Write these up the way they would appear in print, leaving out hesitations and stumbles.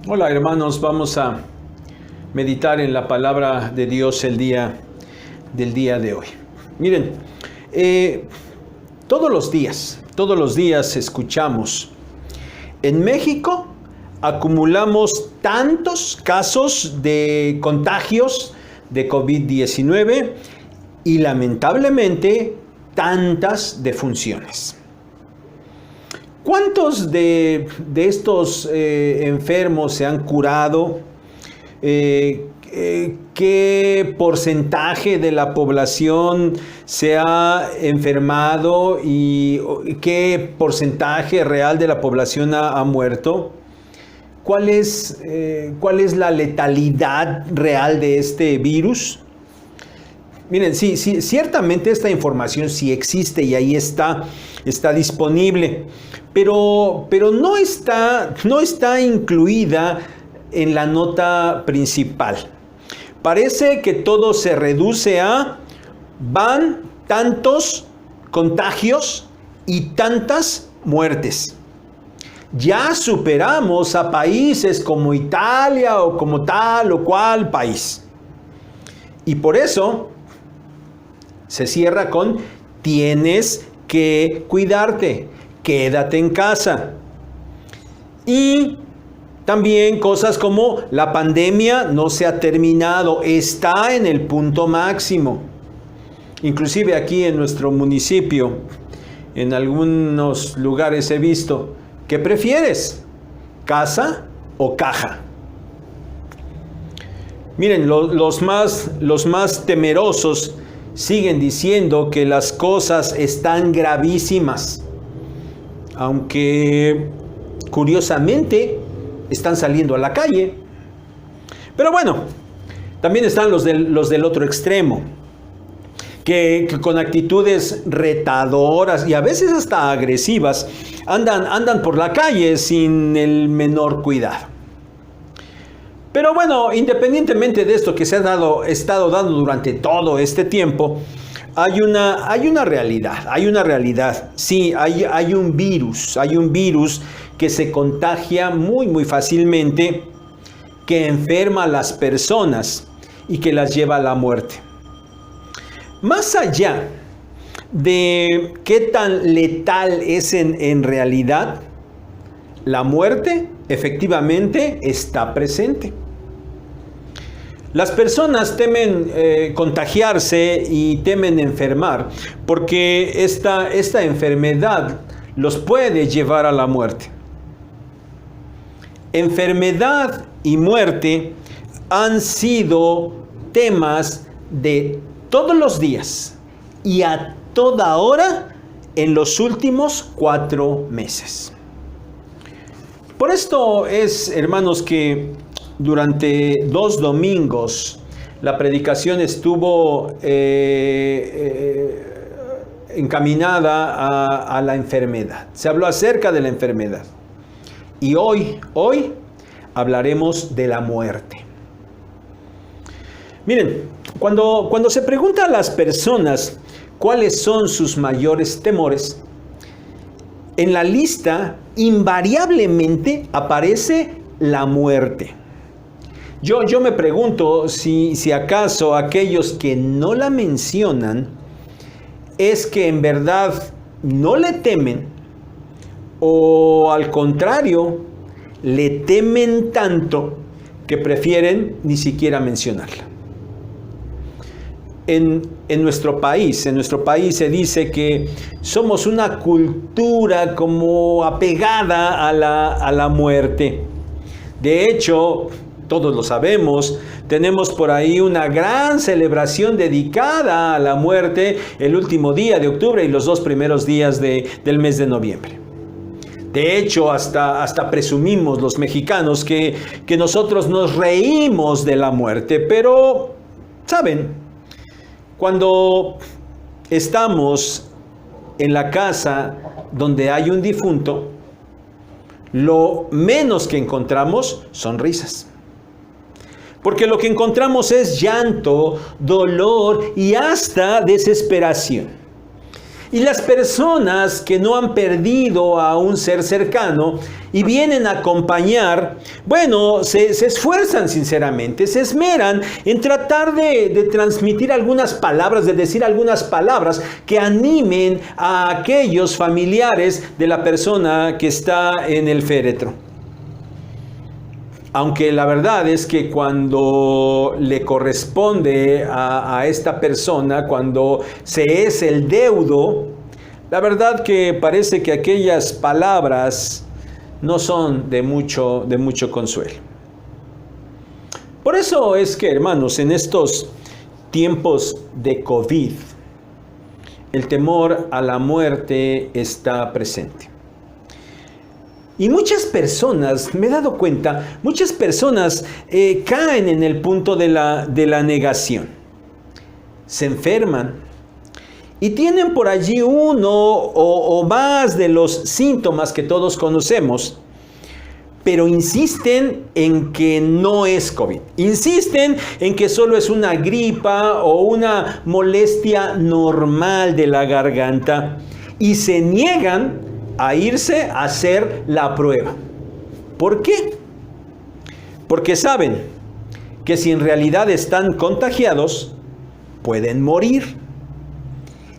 Hola hermanos, vamos a meditar en la palabra de Dios el día de hoy. Miren, todos los días escuchamos, en México acumulamos tantos casos de contagios de COVID-19 y lamentablemente tantas defunciones. ¿Cuántos de estos enfermos se han curado? ¿Qué porcentaje de la población se ha enfermado y qué porcentaje real de la población ha muerto? ¿Cuál es la letalidad real de este virus? Miren, sí, ciertamente esta información sí existe y ahí está disponible, pero no está incluida en la nota principal. Parece que todo se reduce a van tantos contagios y tantas muertes. Ya superamos a países como Italia o como tal o cual país. Y por eso se cierra con tienes que cuidarte, quédate en casa. Y también cosas como la pandemia no se ha terminado, está en el punto máximo. Inclusive aquí en nuestro municipio, en algunos lugares he visto, ¿qué prefieres? ¿Casa o caja? Miren, los más temerosos siguen diciendo que las cosas están gravísimas, aunque curiosamente están saliendo a la calle. Pero bueno, también están los del otro extremo, que con actitudes retadoras y a veces hasta agresivas andan por la calle sin el menor cuidado. Pero bueno, independientemente de esto que se ha estado dando durante todo este tiempo, hay una realidad. Sí, hay un virus que se contagia muy fácilmente, que enferma a las personas y que las lleva a la muerte. Más allá de qué tan letal es en realidad, la muerte efectivamente está presente. Las personas temen contagiarse y temen enfermar porque esta enfermedad los puede llevar a la muerte. Enfermedad y muerte han sido temas de todos los días y a toda hora en los últimos 4 meses. Por esto es, hermanos, que durante 2 domingos la predicación estuvo encaminada a la enfermedad. Se habló acerca de la enfermedad. Y hoy hablaremos de la muerte. Miren, cuando se pregunta a las personas cuáles son sus mayores temores, en la lista invariablemente aparece la muerte. Yo me pregunto si acaso aquellos que no la mencionan es que en verdad no le temen o al contrario le temen tanto que prefieren ni siquiera mencionarla. En nuestro país se dice que somos una cultura como apegada a la muerte. De hecho, todos lo sabemos, tenemos por ahí una gran celebración dedicada a la muerte el último día de octubre y los 2 primeros días del mes de noviembre. De hecho, hasta presumimos los mexicanos que nosotros nos reímos de la muerte, pero, ¿saben? Cuando estamos en la casa donde hay un difunto, lo menos que encontramos son risas. Porque lo que encontramos es llanto, dolor y hasta desesperación. Y las personas que no han perdido a un ser cercano y vienen a acompañar, bueno, se esfuerzan sinceramente, se esmeran en tratar de transmitir algunas palabras, de decir algunas palabras que animen a aquellos familiares de la persona que está en el féretro. Aunque la verdad es que cuando le corresponde a esta persona, cuando se es el deudo, la verdad que parece que aquellas palabras no son de mucho consuelo. Por eso es que, hermanos, en estos tiempos de COVID, el temor a la muerte está presente. Y muchas personas, me he dado cuenta, muchas personas caen en el punto de la negación. Se enferman y tienen por allí uno o más de los síntomas que todos conocemos, pero insisten en que no es COVID. Insisten en que solo es una gripa o una molestia normal de la garganta y se niegan a irse a hacer la prueba. ¿Por qué? Porque saben que si en realidad están contagiados, pueden morir.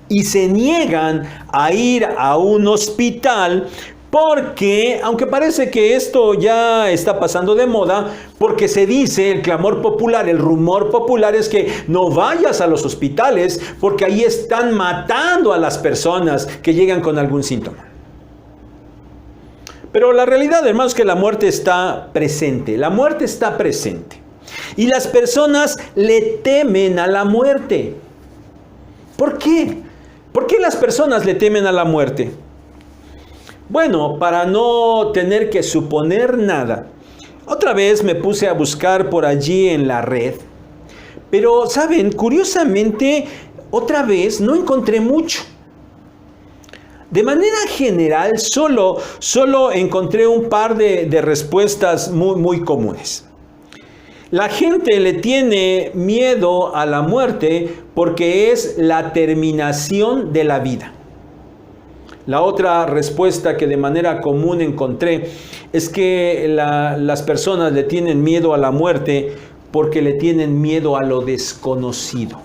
Y se niegan a ir a un hospital porque, aunque parece que esto ya está pasando de moda, porque se dice, el clamor popular, el rumor popular es que no vayas a los hospitales porque ahí están matando a las personas que llegan con algún síntoma. Pero la realidad, hermanos, es que la muerte está presente. La muerte está presente. Y las personas le temen a la muerte. ¿Por qué? ¿Por qué las personas le temen a la muerte? Bueno, para no tener que suponer nada. Otra vez me puse a buscar por allí en la red. Pero, ¿saben? Curiosamente, otra vez no encontré mucho. De manera general, solo encontré un par de respuestas muy comunes. La gente le tiene miedo a la muerte porque es la terminación de la vida. La otra respuesta que de manera común encontré es que las personas le tienen miedo a la muerte porque le tienen miedo a lo desconocido.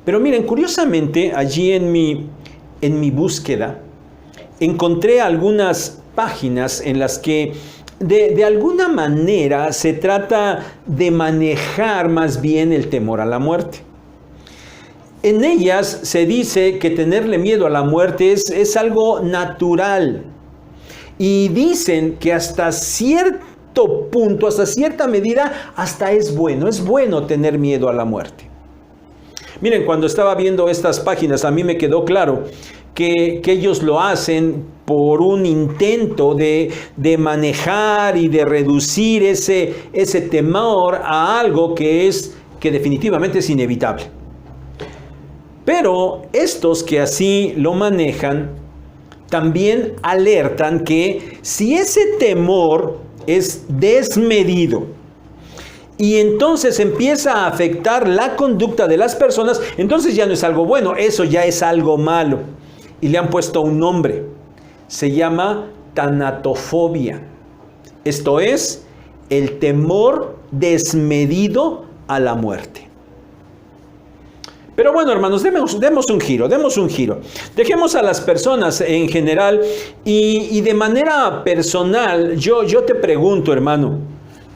Pero miren, curiosamente, allí en mi búsqueda, encontré algunas páginas en las que de alguna manera se trata de manejar más bien el temor a la muerte. En ellas se dice que tenerle miedo a la muerte es algo natural. Y dicen que hasta cierto punto, hasta cierta medida, hasta es bueno tener miedo a la muerte. Miren, cuando estaba viendo estas páginas, a mí me quedó claro que ellos lo hacen por un intento de manejar y de reducir ese temor a algo que definitivamente es inevitable. Pero estos que así lo manejan, también alertan que si ese temor es desmedido, y entonces empieza a afectar la conducta de las personas, entonces ya no es algo bueno, eso ya es algo malo. Y le han puesto un nombre. Se llama tanatofobia. Esto es el temor desmedido a la muerte. Pero bueno, hermanos, demos un giro. Dejemos a las personas en general y de manera personal, yo te pregunto, hermano,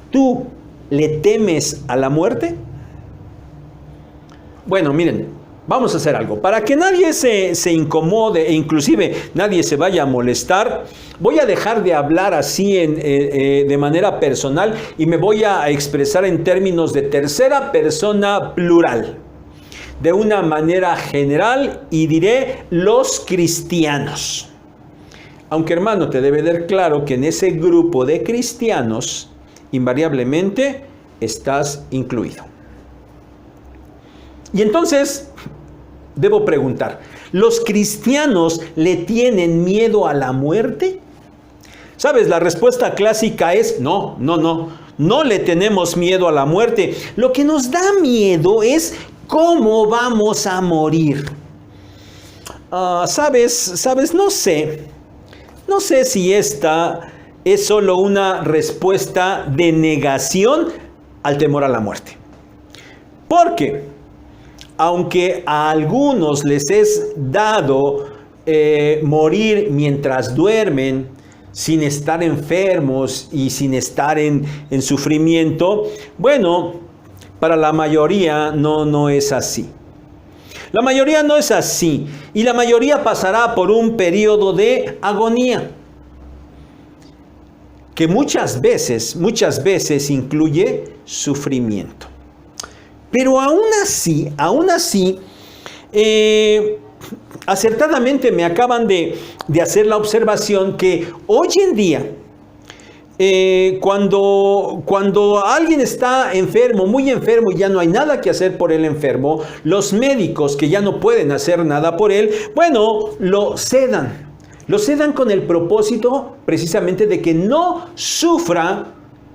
¿tú le temes a la muerte? Bueno, miren, vamos a hacer algo. Para que nadie se incomode e inclusive nadie se vaya a molestar, voy a dejar de hablar así de manera personal y me voy a expresar en términos de tercera persona plural. De una manera general y diré los cristianos. Aunque, hermano, te debe dar claro que en ese grupo de cristianos invariablemente estás incluido. Y entonces debo preguntar, ¿los cristianos le tienen miedo a la muerte? ¿Sabes? La respuesta clásica es no le tenemos miedo a la muerte. Lo que nos da miedo es cómo vamos a morir. ¿Sabes? No sé si esta es solo una respuesta de negación al temor a la muerte. Porque, aunque a algunos les es dado morir mientras duermen, sin estar enfermos y sin estar en sufrimiento, bueno, para la mayoría no es así. La mayoría no es así, y la mayoría pasará por un periodo de agonía, que muchas veces incluye sufrimiento. Pero aún así, acertadamente me acaban de hacer la observación que hoy en día, cuando alguien está enfermo, muy enfermo, y ya no hay nada que hacer por el enfermo, los médicos que ya no pueden hacer nada por él, bueno, lo sedan con el propósito precisamente de que no sufra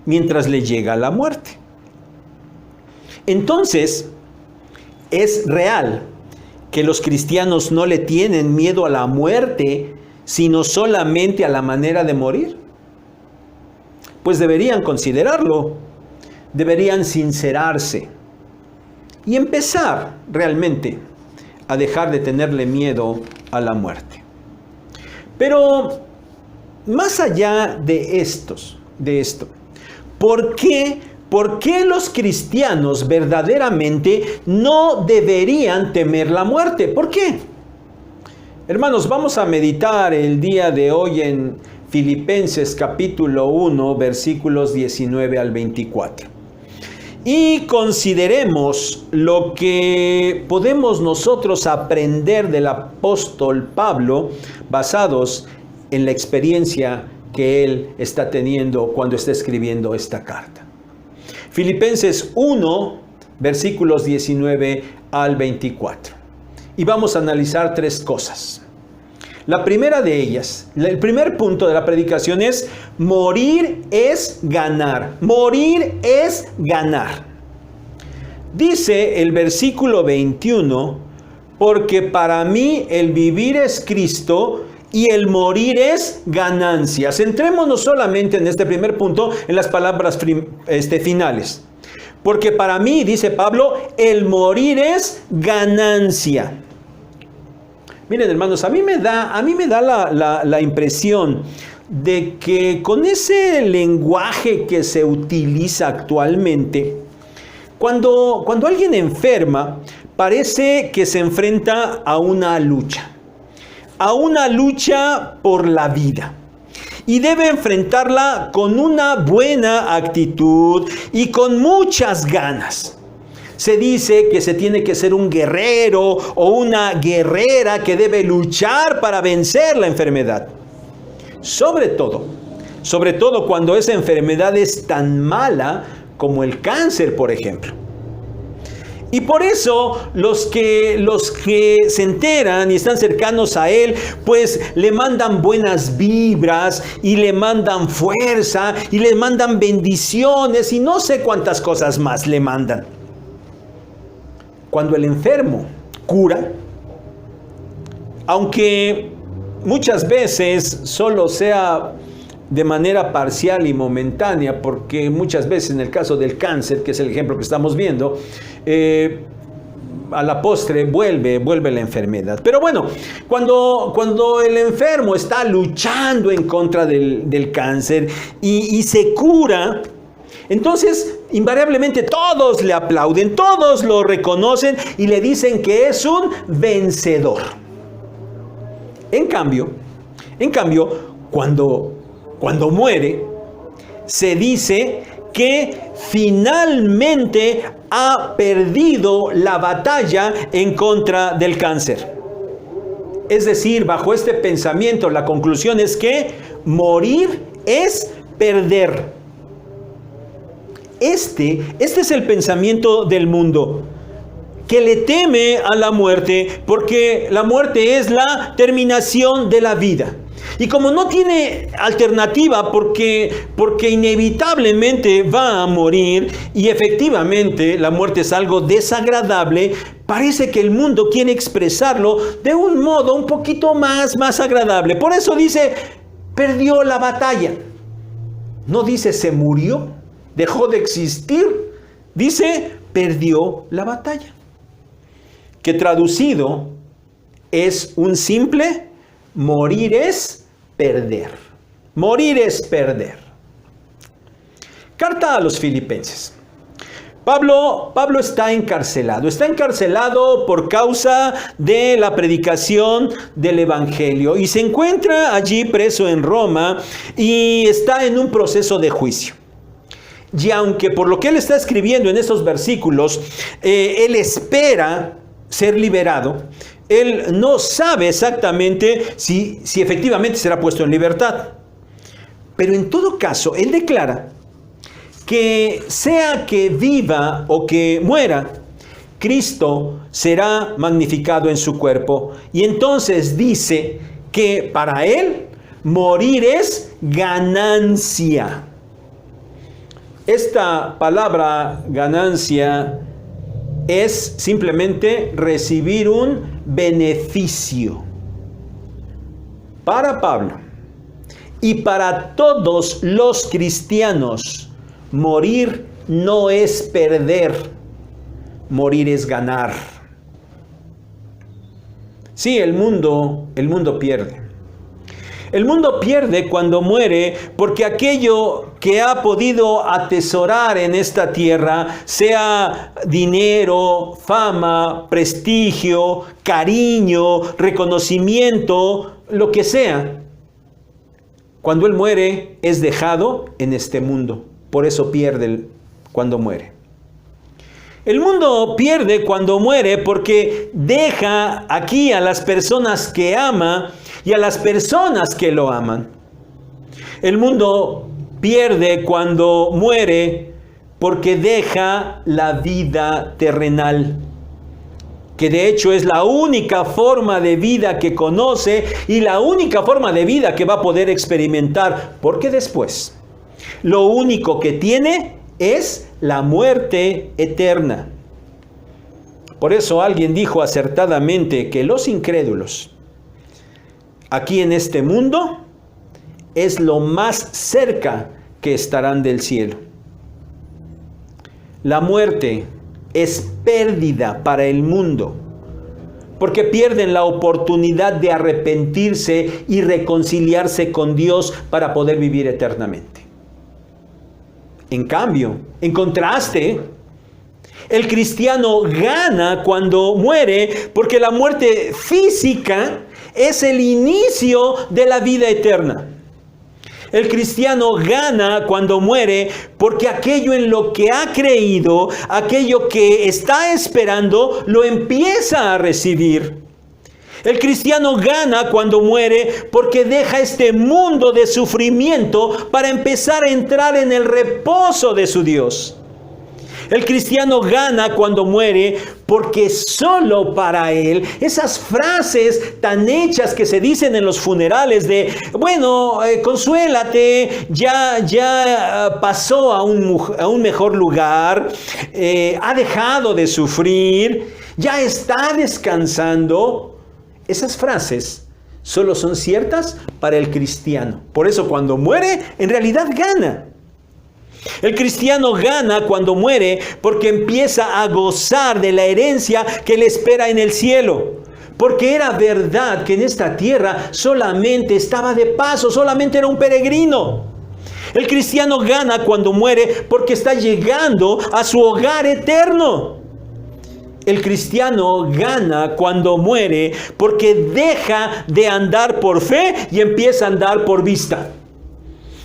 mientras le llega la muerte. Entonces, es real que los cristianos no le tienen miedo a la muerte, sino solamente a la manera de morir. Pues deberían considerarlo, deberían sincerarse y empezar realmente a dejar de tenerle miedo a la muerte. Pero más allá de esto, ¿por qué los cristianos verdaderamente no deberían temer la muerte? ¿Por qué? Hermanos, vamos a meditar el día de hoy en Filipenses capítulo 1, versículos 19 al 24. Y consideremos lo que podemos nosotros aprender del apóstol Pablo, basados en la experiencia que él está teniendo cuando está escribiendo esta carta. Filipenses 1, versículos 19 al 24. Y vamos a analizar tres cosas. La primera de ellas, el primer punto de la predicación es: morir es ganar. Morir es ganar. Dice el versículo 21, porque para mí el vivir es Cristo y el morir es ganancia. Centrémonos solamente en este primer punto, en las palabras finales. Porque para mí, dice Pablo, el morir es ganancia. Miren, hermanos, a mí me da la impresión de que con ese lenguaje que se utiliza actualmente, cuando alguien enferma, parece que se enfrenta a una lucha por la vida. Y debe enfrentarla con una buena actitud y con muchas ganas. Se dice que se tiene que ser un guerrero o una guerrera que debe luchar para vencer la enfermedad. Sobre todo cuando esa enfermedad es tan mala como el cáncer, por ejemplo. Y por eso los que se enteran y están cercanos a él, pues le mandan buenas vibras y le mandan fuerza y le mandan bendiciones y no sé cuántas cosas más le mandan. Cuando el enfermo cura, aunque muchas veces solo sea de manera parcial y momentánea, porque muchas veces en el caso del cáncer, que es el ejemplo que estamos viendo, a la postre vuelve la enfermedad. Pero bueno, cuando el enfermo está luchando en contra del cáncer y se cura, entonces invariablemente todos le aplauden, todos lo reconocen y le dicen que es un vencedor. En cambio, cuando muere, se dice que finalmente ha perdido la batalla en contra del cáncer. Es decir, bajo este pensamiento, la conclusión es que morir es perder. Este es el pensamiento del mundo, que le teme a la muerte, porque la muerte es la terminación de la vida. Y como no tiene alternativa porque inevitablemente va a morir, y efectivamente la muerte es algo desagradable, parece que el mundo quiere expresarlo de un modo un poquito más agradable. Por eso dice, perdió la batalla. No dice se murió, dejó de existir. Dice, perdió la batalla. Que traducido es un simple, morir es perder. Morir es perder. Carta a los Filipenses. Pablo está encarcelado. Está encarcelado por causa de la predicación del Evangelio. Y se encuentra allí preso en Roma y está en un proceso de juicio. Y aunque por lo que él está escribiendo en estos versículos, él espera ser liberado, él no sabe exactamente si efectivamente será puesto en libertad. Pero en todo caso, él declara que sea que viva o que muera, Cristo será magnificado en su cuerpo. Y entonces dice que para él morir es ganancia. Esta palabra ganancia es simplemente recibir un beneficio. Para Pablo y para todos los cristianos, morir no es perder, morir es ganar. Sí, el mundo pierde. El mundo pierde cuando muere porque aquello que ha podido atesorar en esta tierra, sea dinero, fama, prestigio, cariño, reconocimiento, lo que sea, cuando él muere es dejado en este mundo. Por eso pierde cuando muere. El mundo pierde cuando muere porque deja aquí a las personas que ama y a las personas que lo aman. El mundo pierde cuando muere porque deja la vida terrenal, que de hecho es la única forma de vida que conoce y la única forma de vida que va a poder experimentar, porque después lo único que tiene es la muerte eterna. Por eso alguien dijo acertadamente que los incrédulos aquí en este mundo es lo más cerca que estarán del cielo. La muerte es pérdida para el mundo, porque pierden la oportunidad de arrepentirse y reconciliarse con Dios para poder vivir eternamente. En cambio, en contraste, el cristiano gana cuando muere, porque la muerte física es el inicio de la vida eterna. El cristiano gana cuando muere porque aquello en lo que ha creído, aquello que está esperando, lo empieza a recibir. El cristiano gana cuando muere porque deja este mundo de sufrimiento para empezar a entrar en el reposo de su Dios. El cristiano gana cuando muere porque solo para él, esas frases tan hechas que se dicen en los funerales de, bueno, consuélate, ya pasó a un mejor lugar, ha dejado de sufrir, ya está descansando. Esas frases solo son ciertas para el cristiano. Por eso cuando muere, en realidad gana. El cristiano gana cuando muere porque empieza a gozar de la herencia que le espera en el cielo. Porque era verdad que en esta tierra solamente estaba de paso, solamente era un peregrino. El cristiano gana cuando muere porque está llegando a su hogar eterno. El cristiano gana cuando muere porque deja de andar por fe y empieza a andar por vista.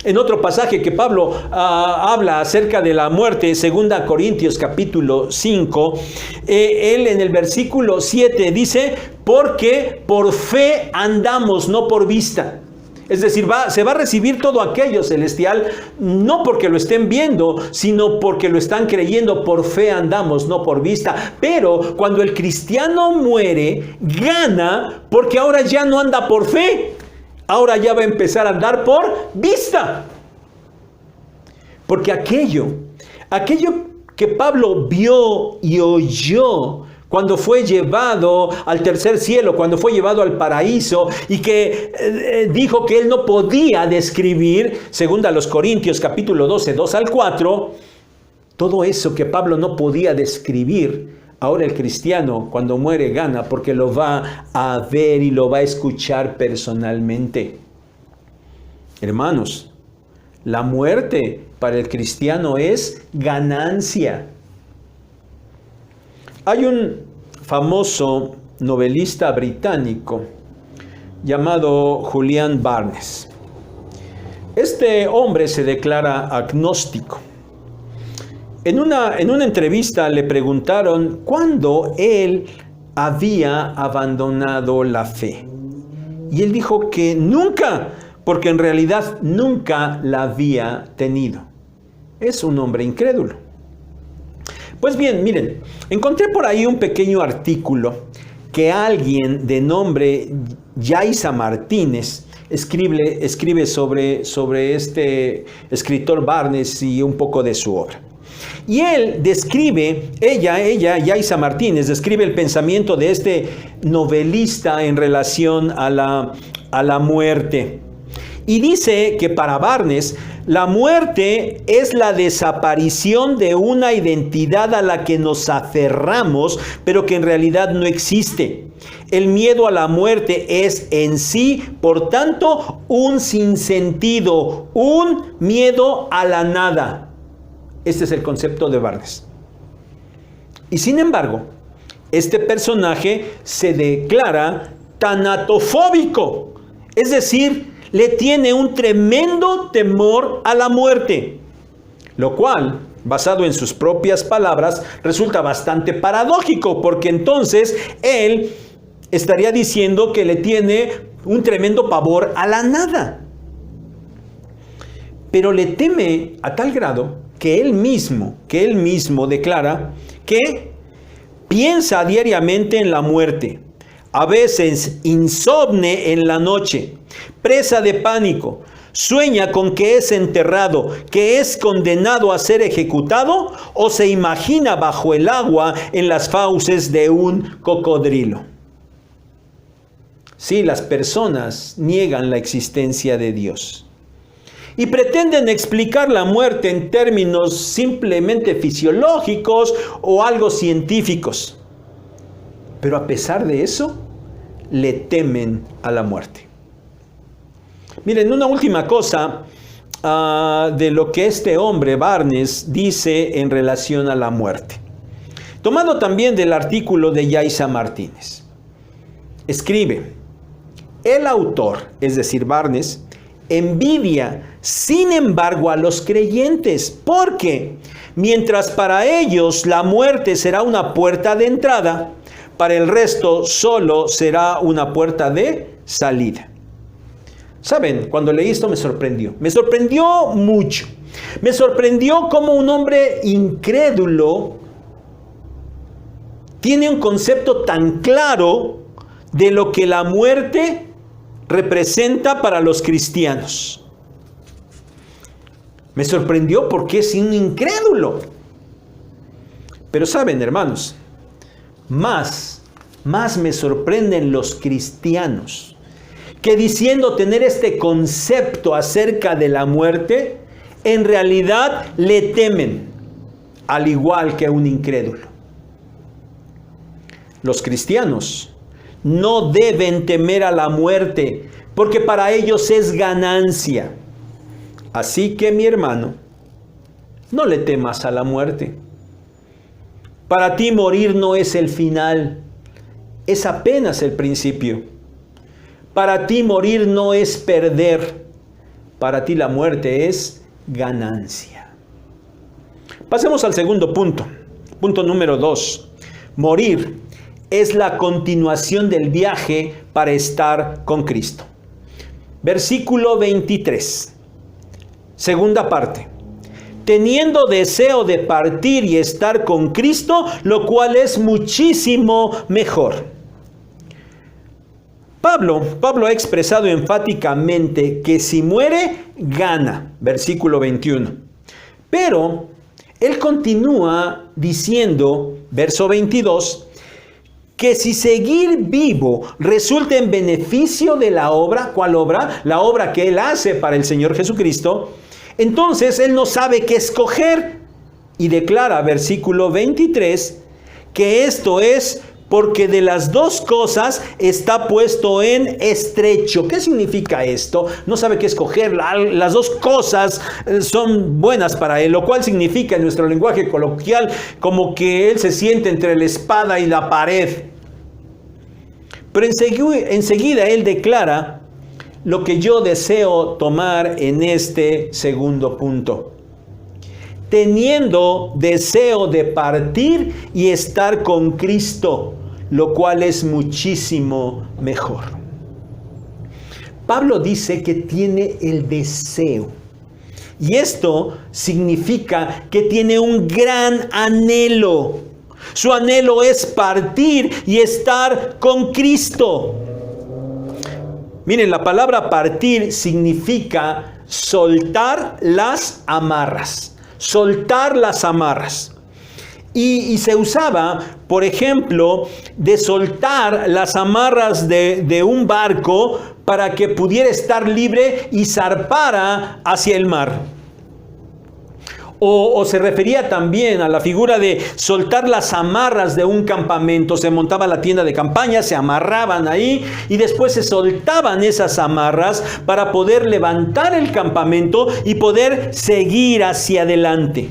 En otro pasaje que Pablo habla acerca de la muerte, 2 Corintios capítulo 5, él en el versículo 7 dice, porque por fe andamos, no por vista. Es decir, se va a recibir todo aquello celestial, no porque lo estén viendo, sino porque lo están creyendo. Por fe andamos, no por vista. Pero cuando el cristiano muere, gana porque ahora ya no anda por fe, ahora ya va a empezar a andar por vista. Porque aquello que Pablo vio y oyó cuando fue llevado al tercer cielo, cuando fue llevado al paraíso, y que dijo que él no podía describir, según a los Corintios capítulo 12, 2 al 4, todo eso que Pablo no podía describir, ahora el cristiano cuando muere gana, porque lo va a ver y lo va a escuchar personalmente. Hermanos, la muerte para el cristiano es ganancia. Hay un famoso novelista británico llamado Julian Barnes. Este hombre se declara agnóstico. En una entrevista le preguntaron cuándo él había abandonado la fe. Y él dijo que nunca, porque en realidad nunca la había tenido. Es un hombre incrédulo. Pues bien, miren, encontré por ahí un pequeño artículo que alguien de nombre Yaisa Martínez escribe sobre este escritor Barnes y un poco de su obra. Y él describe, Yaisa Martínez, describe el pensamiento de este novelista en relación a la muerte. Y dice que para Barnes, la muerte es la desaparición de una identidad a la que nos aferramos, pero que en realidad no existe. El miedo a la muerte es en sí, por tanto, un sinsentido, un miedo a la nada. Este es el concepto de Barnes. Y sin embargo, este personaje se declara tanatofóbico, es decir, le tiene un tremendo temor a la muerte, lo cual, basado en sus propias palabras, resulta bastante paradójico, porque entonces él estaría diciendo que le tiene un tremendo pavor a la nada. Pero le teme a tal grado que él mismo declara que piensa diariamente en la muerte, a veces insomne en la noche, presa de pánico, sueña con que es enterrado, que es condenado a ser ejecutado, o se imagina bajo el agua en las fauces de un cocodrilo. Sí, las personas niegan la existencia de Dios y pretenden explicar la muerte en términos simplemente fisiológicos o algo científicos. Pero a pesar de eso, le temen a la muerte. Miren, una última cosa de lo que este hombre, Barnes, dice en relación a la muerte. Tomado también del artículo de Yaisa Martínez. Escribe, el autor, es decir, Barnes, envidia, sin embargo, a los creyentes, porque mientras para ellos la muerte será una puerta de entrada, para el resto solo será una puerta de salida. ¿Saben? Cuando leí esto me sorprendió mucho. Me sorprendió cómo un hombre incrédulo tiene un concepto tan claro de lo que la muerte representa para los cristianos. Me sorprendió porque es un incrédulo. Pero saben, hermanos, más me sorprenden los cristianos que diciendo tener este concepto acerca de la muerte, en realidad le temen, al igual que un incrédulo. Los cristianos no deben temer a la muerte, porque para ellos es ganancia. Así que, mi hermano, no le temas a la muerte. Para ti morir no es el final, es apenas el principio. Para ti morir no es perder, para ti la muerte es ganancia. Pasemos al segundo punto. Punto número 2. Morir es la continuación del viaje para estar con Cristo. Versículo 23. Segunda parte. Teniendo deseo de partir y estar con Cristo, lo cual es muchísimo mejor. Pablo ha expresado enfáticamente que si muere, gana, versículo 21. Pero él continúa diciendo, verso 22, que si seguir vivo resulta en beneficio de la obra, ¿cuál obra? La obra que él hace para el Señor Jesucristo, entonces él no sabe qué escoger. Y declara, versículo 23, que esto es porque de las dos cosas está puesto en estrecho. ¿Qué significa esto? No sabe qué escoger. Las dos cosas son buenas para él, lo cual significa en nuestro lenguaje coloquial como que él se siente entre la espada y la pared. Pero enseguida él declara lo que yo deseo tomar en este segundo punto. Teniendo deseo de partir y estar con Cristo, lo cual es muchísimo mejor. Pablo dice que tiene el deseo. Y esto significa que tiene un gran anhelo. Su anhelo es partir y estar con Cristo. Miren, la palabra partir significa soltar las amarras. Soltar las amarras. Y se usaba, por ejemplo, de soltar las amarras de un barco para que pudiera estar libre y zarpara hacia el mar. O se refería también a la figura de soltar las amarras de un campamento. Se montaba la tienda de campaña, se amarraban ahí y después se soltaban esas amarras para poder levantar el campamento y poder seguir hacia adelante.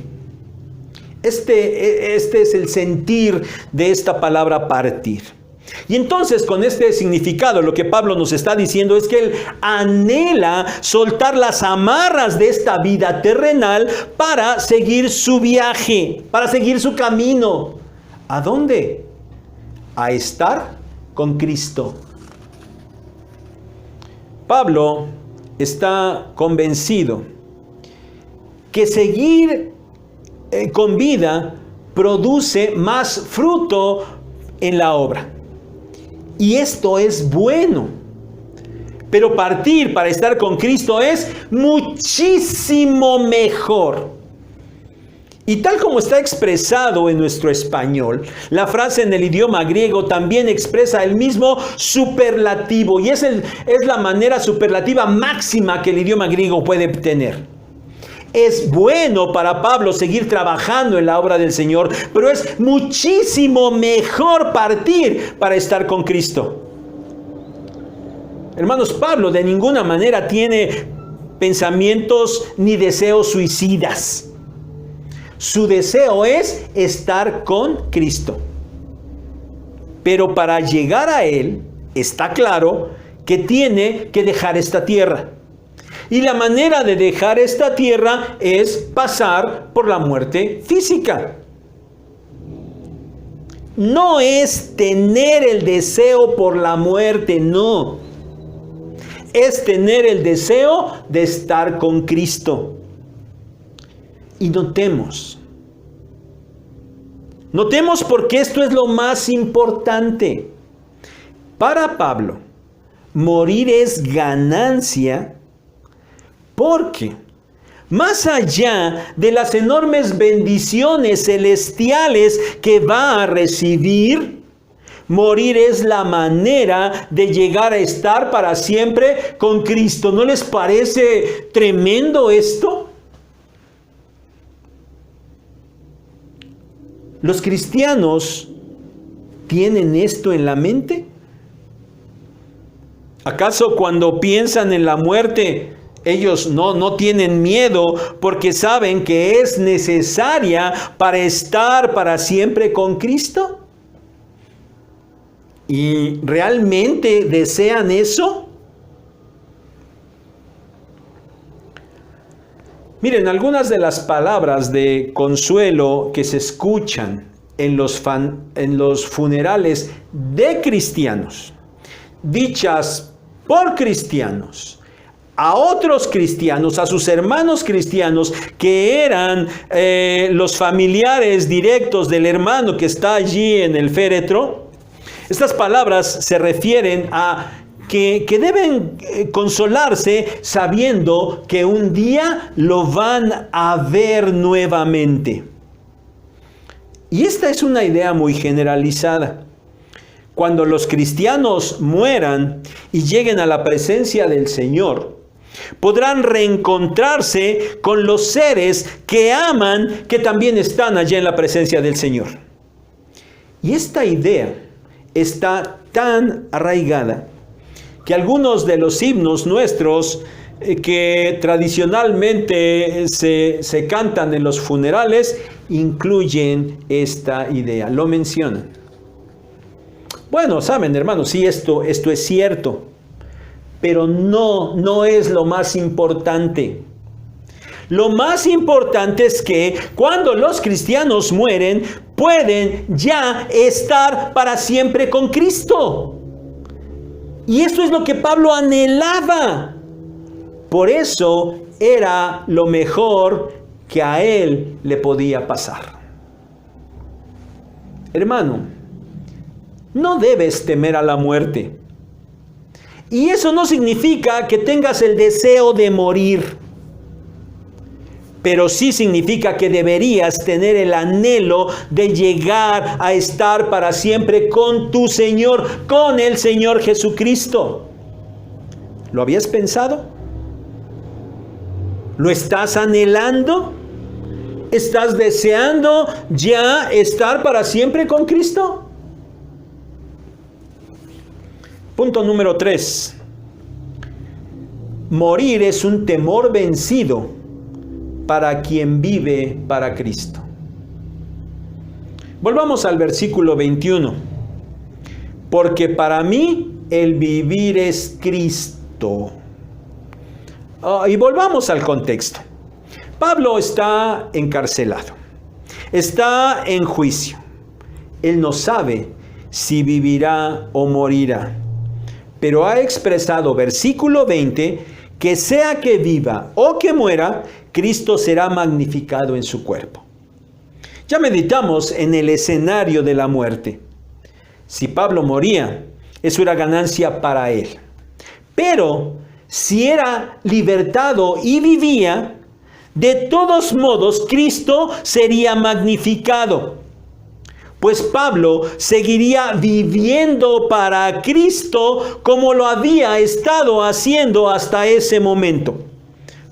Este es el sentir de esta palabra partir. Y entonces con este significado lo que Pablo nos está diciendo es que él anhela soltar las amarras de esta vida terrenal para seguir su viaje, para seguir su camino. ¿A dónde? A estar con Cristo. Pablo está convencido que seguir con vida produce más fruto en la obra. Y esto es bueno. Pero partir para estar con Cristo es muchísimo mejor. Y tal como está expresado en nuestro español, la frase en el idioma griego también expresa el mismo superlativo. Y es la manera superlativa máxima que el idioma griego puede tener. Es bueno para Pablo seguir trabajando en la obra del Señor, pero es muchísimo mejor partir para estar con Cristo. Hermanos, Pablo de ninguna manera tiene pensamientos ni deseos suicidas. Su deseo es estar con Cristo. Pero para llegar a Él, está claro que tiene que dejar esta tierra. Y la manera de dejar esta tierra es pasar por la muerte física. No es tener el deseo por la muerte, no. Es tener el deseo de estar con Cristo. Y notemos porque esto es lo más importante. Para Pablo, morir es ganancia. Porque más allá de las enormes bendiciones celestiales que va a recibir, morir es la manera de llegar a estar para siempre con Cristo. ¿No les parece tremendo esto? ¿Los cristianos tienen esto en la mente? ¿Acaso cuando piensan en la muerte, ellos no tienen miedo porque saben que es necesaria para estar para siempre con Cristo? ¿Y realmente desean eso? Miren, algunas de las palabras de consuelo que se escuchan en los funerales de cristianos, dichas por cristianos, a otros cristianos, a sus hermanos cristianos que eran los familiares directos del hermano que está allí en el féretro. Estas palabras se refieren a que deben consolarse sabiendo que un día lo van a ver nuevamente. Y esta es una idea muy generalizada. Cuando los cristianos mueran y lleguen a la presencia del Señor, podrán reencontrarse con los seres que aman, que también están allá en la presencia del Señor. Y esta idea está tan arraigada que algunos de los himnos nuestros que tradicionalmente se cantan en los funerales incluyen esta idea, lo mencionan. Bueno, saben, hermanos, sí, esto es cierto, pero no es lo más importante. Lo más importante es que cuando los cristianos mueren, pueden ya estar para siempre con Cristo. Y esto es lo que Pablo anhelaba. Por eso era lo mejor que a él le podía pasar. Hermano, no debes temer a la muerte. Y eso no significa que tengas el deseo de morir. Pero sí significa que deberías tener el anhelo de llegar a estar para siempre con tu Señor, con el Señor Jesucristo. ¿Lo habías pensado? ¿Lo estás anhelando? ¿Estás deseando ya estar para siempre con Cristo? Punto número 3. Morir es un temor vencido para quien vive para Cristo. Volvamos al versículo 21. Porque para mí el vivir es Cristo. Y volvamos al contexto. Pablo está encarcelado. Está en juicio. Él no sabe si vivirá o morirá. Pero ha expresado, versículo 20, que sea que viva o que muera, Cristo será magnificado en su cuerpo. Ya meditamos en el escenario de la muerte. Si Pablo moría, eso era ganancia para él. Pero si era libertado y vivía, de todos modos Cristo sería magnificado. Pues Pablo seguiría viviendo para Cristo como lo había estado haciendo hasta ese momento.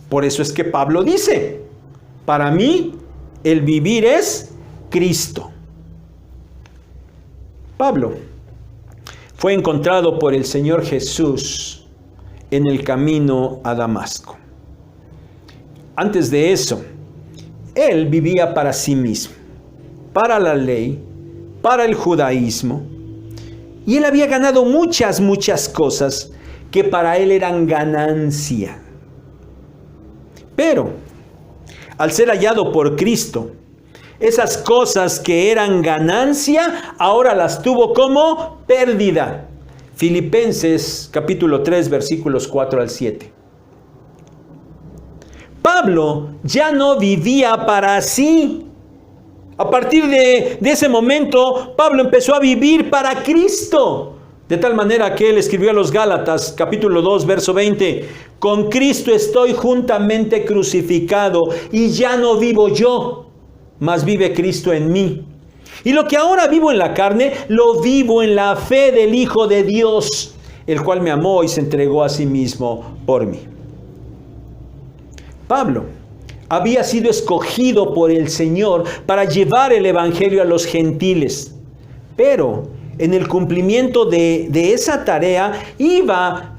Por eso es que Pablo dice, para mí el vivir es Cristo. Pablo fue encontrado por el Señor Jesús en el camino a Damasco. Antes de eso, él vivía para sí mismo, para la ley, para el judaísmo, y él había ganado muchas cosas que para él eran ganancia. Pero al ser hallado por Cristo, esas cosas que eran ganancia, ahora las tuvo como pérdida. Filipenses capítulo 3, versículos 4 al 7. Pablo ya no vivía para sí. A partir de ese momento, Pablo empezó a vivir para Cristo. De tal manera que él escribió a los Gálatas, capítulo 2, verso 20, con Cristo estoy juntamente crucificado y ya no vivo yo, mas vive Cristo en mí. Y lo que ahora vivo en la carne, lo vivo en la fe del Hijo de Dios, el cual me amó y se entregó a sí mismo por mí. Pablo había sido escogido por el Señor para llevar el evangelio a los gentiles, pero en el cumplimiento de esa tarea iba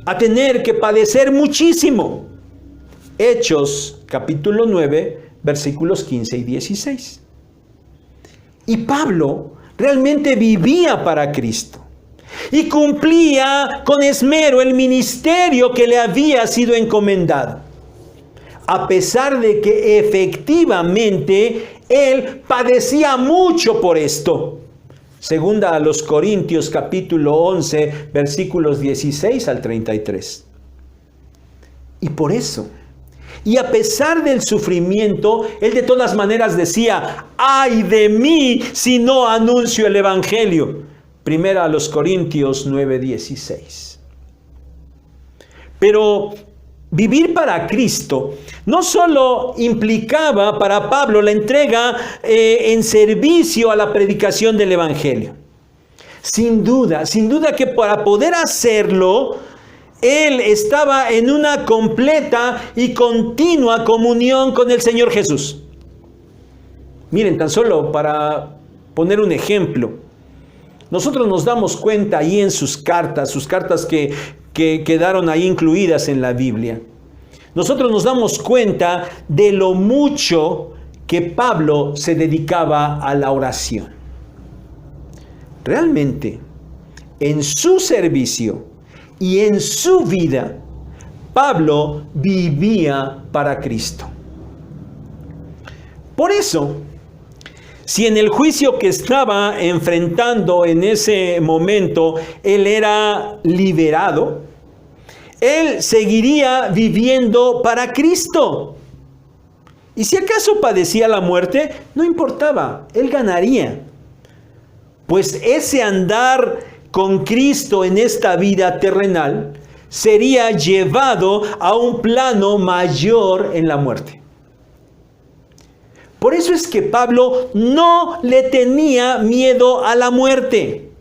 a tener que padecer muchísimo. Hechos capítulo 9, versículos 15 y 16. Y Pablo realmente vivía para Cristo y cumplía con esmero el ministerio que le había sido encomendado, a pesar de que efectivamente él padecía mucho por esto. Segunda a los Corintios capítulo 11, versículos 16 al 33. Y por eso, y a pesar del sufrimiento, él de todas maneras decía, ¡ay de mí si no anuncio el evangelio! Primera a los Corintios 9, 16. Pero vivir para Cristo no solo implicaba para Pablo la entrega en servicio a la predicación del Evangelio. Sin duda que para poder hacerlo, él estaba en una completa y continua comunión con el Señor Jesús. Miren, tan solo para poner un ejemplo, nosotros nos damos cuenta ahí en sus cartas que quedaron ahí incluidas en la Biblia. Nosotros nos damos cuenta de lo mucho que Pablo se dedicaba a la oración. Realmente, en su servicio y en su vida, Pablo vivía para Cristo. Por eso, si en el juicio que estaba enfrentando en ese momento, él era liberado, él seguiría viviendo para Cristo. Y si acaso padecía la muerte, no importaba, él ganaría. Pues ese andar con Cristo en esta vida terrenal sería llevado a un plano mayor en la muerte. Por eso es que Pablo no le tenía miedo a la muerte.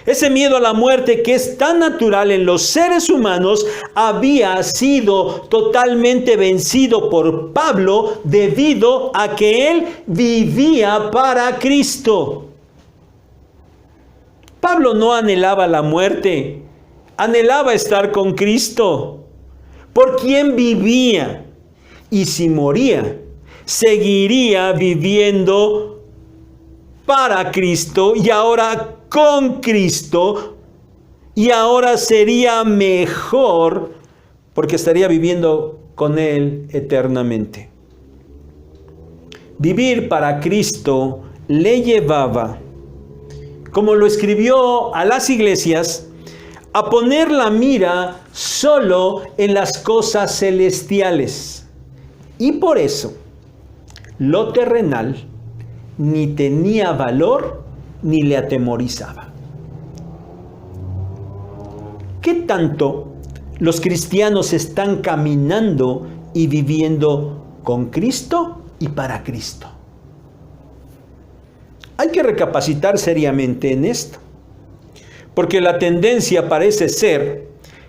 Ese miedo a la muerte que es tan natural en los seres humanos había sido totalmente vencido por Pablo debido a que él vivía para Cristo. Pablo no anhelaba la muerte, anhelaba estar con Cristo, por quien vivía, y si moría, seguiría viviendo para Cristo y ahora con Cristo, y ahora sería mejor porque estaría viviendo con Él eternamente. Vivir para Cristo le llevaba, como lo escribió a las iglesias, a poner la mira solo en las cosas celestiales. Y por eso, lo terrenal ni tenía valor ni le atemorizaba. ¿Qué tanto los cristianos están caminando y viviendo con Cristo y para Cristo? Hay que recapacitar seriamente en esto, porque la tendencia parece ser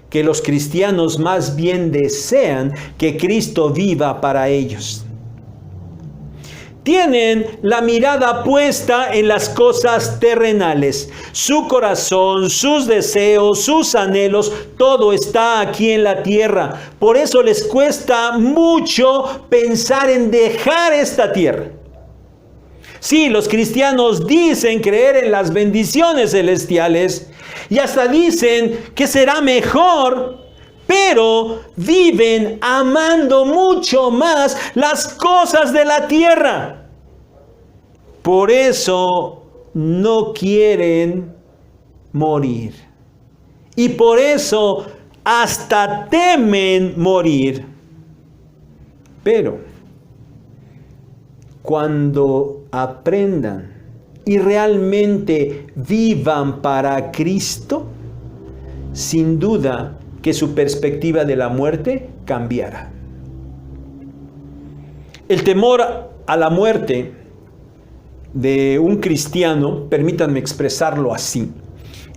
que los cristianos más bien desean que Cristo viva para ellos. Tienen la mirada puesta en las cosas terrenales. Su corazón, sus deseos, sus anhelos, todo está aquí en la tierra. Por eso les cuesta mucho pensar en dejar esta tierra. Sí, los cristianos dicen creer en las bendiciones celestiales y hasta dicen que será mejor, pero viven amando mucho más las cosas de la tierra. Por eso no quieren morir. Y por eso hasta temen morir. Pero cuando aprendan y realmente vivan para Cristo, sin duda que su perspectiva de la muerte cambiará. El temor a la muerte de un cristiano, permítanme expresarlo así,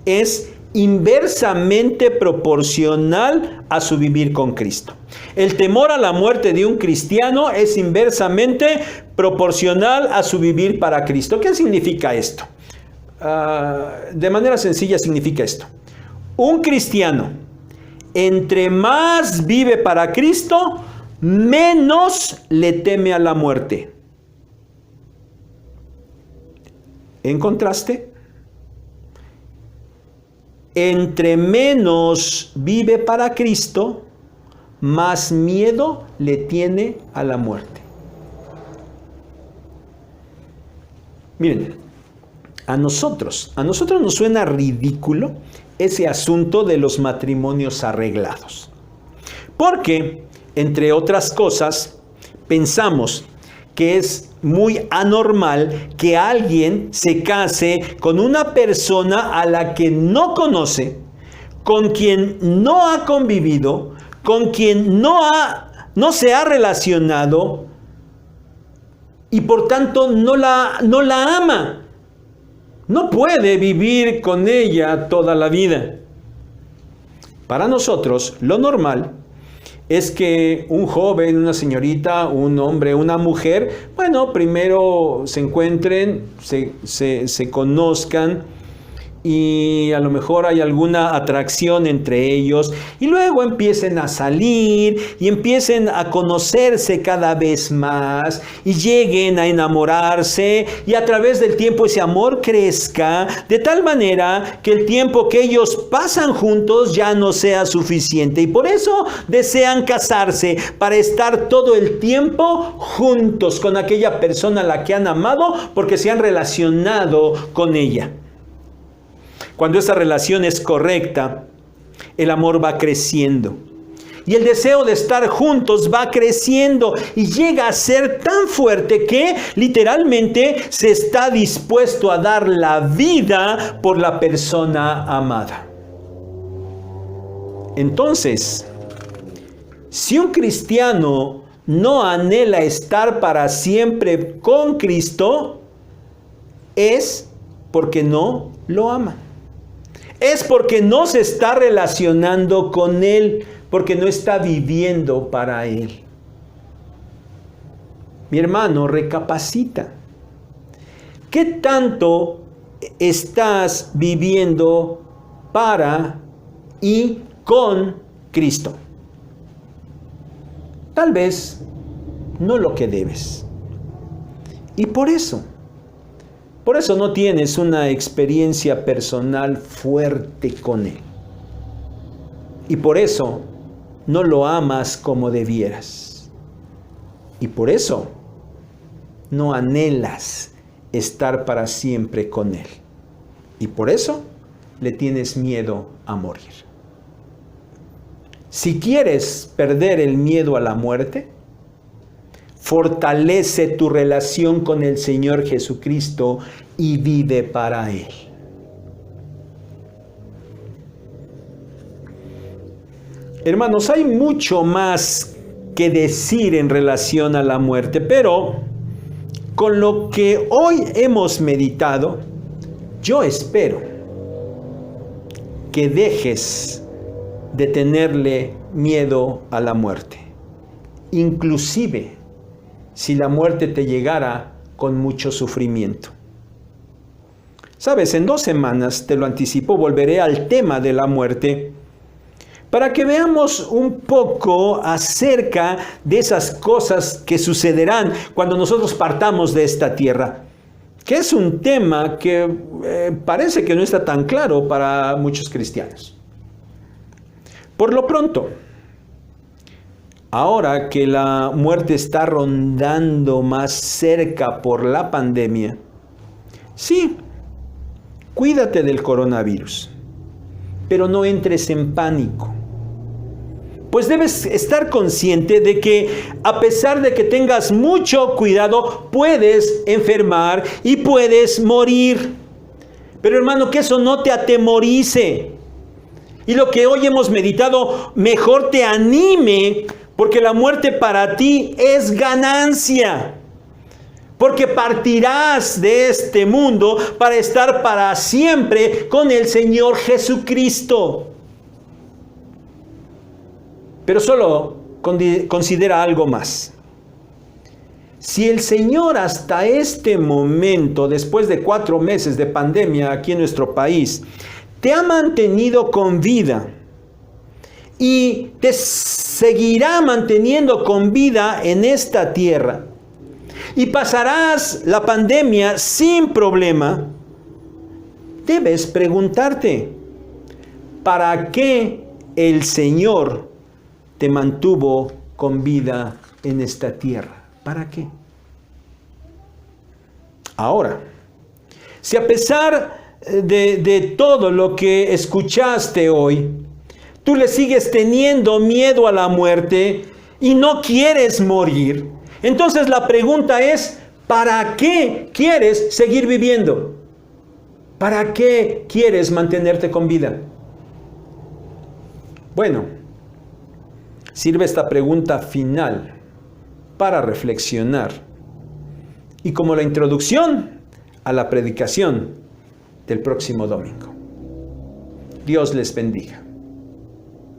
es inversamente proporcional a su vivir con Cristo. El temor a la muerte de un cristiano es inversamente proporcional a su vivir para Cristo. ¿Qué significa esto? De manera sencilla significa esto. Un cristiano, entre más vive para Cristo, menos le teme a la muerte. En contraste, entre menos vive para Cristo, más miedo le tiene a la muerte. Miren, a nosotros nos suena ridículo ese asunto de los matrimonios arreglados. Porque, entre otras cosas, pensamos que es muy anormal que alguien se case con una persona a la que no conoce, con quien no ha convivido, con quien no se ha relacionado y por tanto no la ama. No puede vivir con ella toda la vida. Para nosotros, lo normal es que un joven, una señorita, un hombre, una mujer, bueno, primero se encuentren, se conozcan y a lo mejor hay alguna atracción entre ellos y luego empiecen a salir y empiecen a conocerse cada vez más y lleguen a enamorarse y a través del tiempo ese amor crezca de tal manera que el tiempo que ellos pasan juntos ya no sea suficiente y por eso desean casarse para estar todo el tiempo juntos con aquella persona a la que han amado porque se han relacionado con ella. Cuando esa relación es correcta, el amor va creciendo. Y el deseo de estar juntos va creciendo y llega a ser tan fuerte que literalmente se está dispuesto a dar la vida por la persona amada. Entonces, si un cristiano no anhela estar para siempre con Cristo, es porque no lo ama. Es porque no se está relacionando con Él, porque no está viviendo para Él. Mi hermano, recapacita. ¿Qué tanto estás viviendo para y con Cristo? Tal vez no lo que debes. Y por eso no tienes una experiencia personal fuerte con Él. Y por eso no lo amas como debieras. Y por eso no anhelas estar para siempre con Él. Y por eso le tienes miedo a morir. Si quieres perder el miedo a la muerte, fortalece tu relación con el Señor Jesucristo y vive para Él. Hermanos, hay mucho más que decir en relación a la muerte, pero con lo que hoy hemos meditado, yo espero que dejes de tenerle miedo a la muerte, inclusive si la muerte te llegara con mucho sufrimiento. Sabes, en 2 semanas, te lo anticipo, volveré al tema de la muerte para que veamos un poco acerca de esas cosas que sucederán cuando nosotros partamos de esta tierra, que es un tema que parece que no está tan claro para muchos cristianos. Por lo pronto, ahora que la muerte está rondando más cerca por la pandemia, sí, cuídate del coronavirus, pero no entres en pánico. Pues debes estar consciente de que a pesar de que tengas mucho cuidado, puedes enfermar y puedes morir. Pero hermano, que eso no te atemorice. Y lo que hoy hemos meditado, mejor te anime, porque la muerte para ti es ganancia. Porque partirás de este mundo para estar para siempre con el Señor Jesucristo. Pero solo considera algo más. Si el Señor hasta este momento, después de 4 meses de pandemia aquí en nuestro país, te ha mantenido con vida y te seguirá manteniendo con vida en esta tierra, y pasarás la pandemia sin problema, debes preguntarte, ¿para qué el Señor te mantuvo con vida en esta tierra? ¿Para qué? Ahora, si a pesar de todo lo que escuchaste hoy, tú le sigues teniendo miedo a la muerte y no quieres morir, entonces la pregunta es, ¿para qué quieres seguir viviendo? ¿Para qué quieres mantenerte con vida? Bueno, Sirve esta pregunta final para reflexionar y como la introducción a la predicación del próximo domingo. Dios les bendiga.